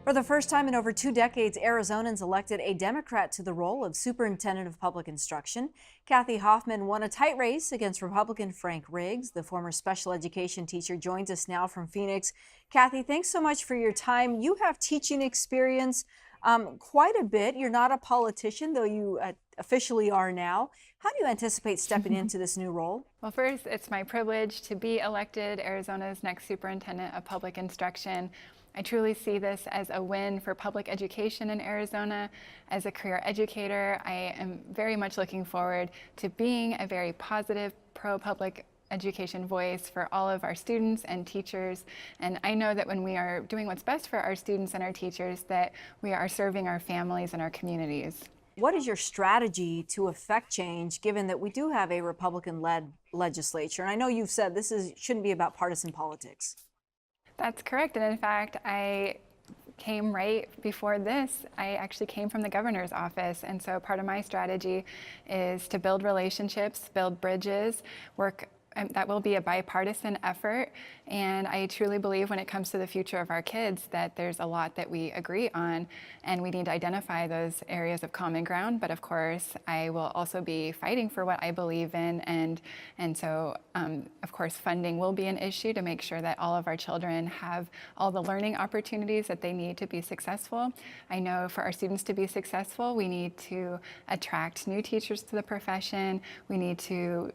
For the first time in over 2 decades, Arizonans elected a Democrat to the role of Superintendent of Public Instruction. Kathy Hoffman won a tight race against Republican Frank Riggs. The former special education teacher joins us now from Phoenix. Kathy, thanks so much for your time. You have teaching experience quite a bit. You're not a politician, though you officially are now. How do you anticipate stepping into this new role? Well, first, it's my privilege to be elected Arizona's next Superintendent of Public Instruction. I truly see this as a win for public education in Arizona. As a career educator, I am very much looking forward to being a very positive, pro-public education voice for all of our students and teachers. And I know that when we are doing what's best for our students and our teachers, that we are serving our families and our communities. What is your strategy to affect change, given that we do have a Republican-led legislature? And I know you've said this shouldn't be about partisan politics. That's correct. And in fact, I came right before this. I actually came from the governor's office. And so part of my strategy is to build relationships, build bridges, work. That will be a bipartisan effort. And I truly believe when it comes to the future of our kids that there's a lot that we agree on, and we need to identify those areas of common ground. But of course, I will also be fighting for what I believe in. And so, of course, funding will be an issue to make sure that all of our children have all the learning opportunities that they need to be successful. I know for our students to be successful, we need to attract new teachers to the profession. We need to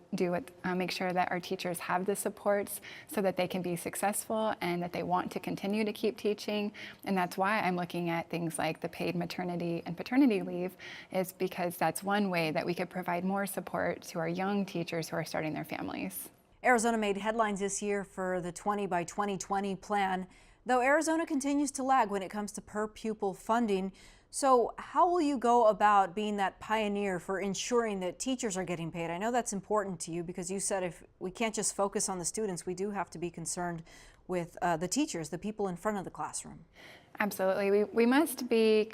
make sure that our teachers have the supports so that they can be successful and that they want to continue to keep teaching. And that's why I'm looking at things like the paid maternity and paternity leave, is because that's one way that we could provide more support to our young teachers who are starting their families. Arizona made headlines this year for the 20 by 2020 plan, though Arizona continues to lag when it comes to per pupil funding. So how will you go about being that pioneer for ensuring that teachers are getting paid? I know that's important to you because you said if we can't just focus on the students, we do have to be concerned with the teachers, the people in front of the classroom. Absolutely. We must be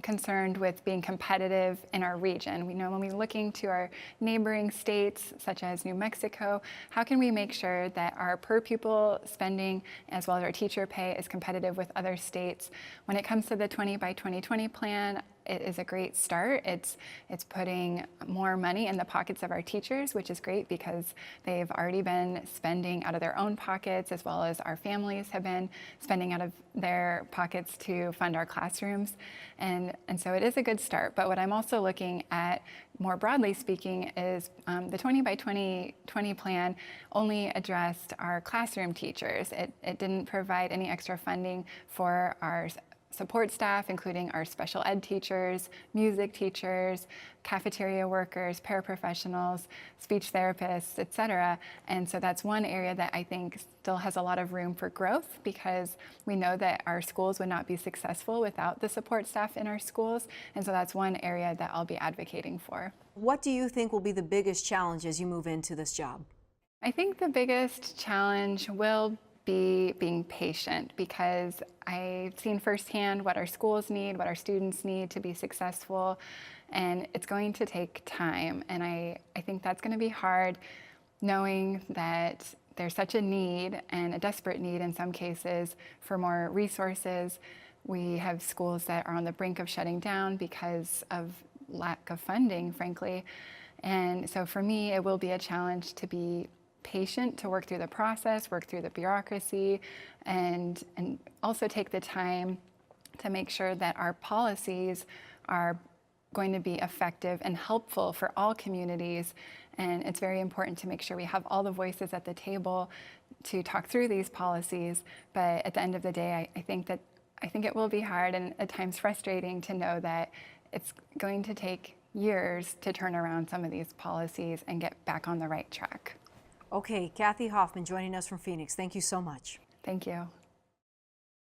concerned with being competitive in our region. We know when we're looking to our neighboring states, such as New Mexico, how can we make sure that our per pupil spending as well as our teacher pay is competitive with other states? When it comes to the 20 by 2020 plan, it is a great start. It's putting more money in the pockets of our teachers, which is great because they've already been spending out of their own pockets, as well as our families have been spending out of their pockets to fund our classrooms. And so it is a good start. But what I'm also looking at, more broadly speaking, is the 20 by 2020 plan only addressed our classroom teachers. It didn't provide any extra funding for our support staff, including our special ed teachers, music teachers, cafeteria workers, paraprofessionals, speech therapists, etc. And so that's one area that I think still has a lot of room for growth, because we know that our schools would not be successful without the support staff in our schools. And so that's one area that I'll be advocating for. What do you think will be the biggest challenge as you move into this job? I think the biggest challenge will be being patient, because I've seen firsthand what our schools need, what our students need to be successful, and it's going to take time. And I think that's going to be hard, knowing that there's such a need, and a desperate need in some cases, for more resources. We have schools that are on the brink of shutting down because of lack of funding, frankly. And so for me, it will be a challenge to be patient, to work through the process, work through the bureaucracy, and also take the time to make sure that our policies are going to be effective and helpful for all communities. And it's very important to make sure we have all the voices at the table to talk through these policies. But at the end of the day, I think it will be hard and at times frustrating to know that it's going to take years to turn around some of these policies and get back on the right track. Okay, Kathy Hoffman joining us from Phoenix. Thank you so much. Thank you.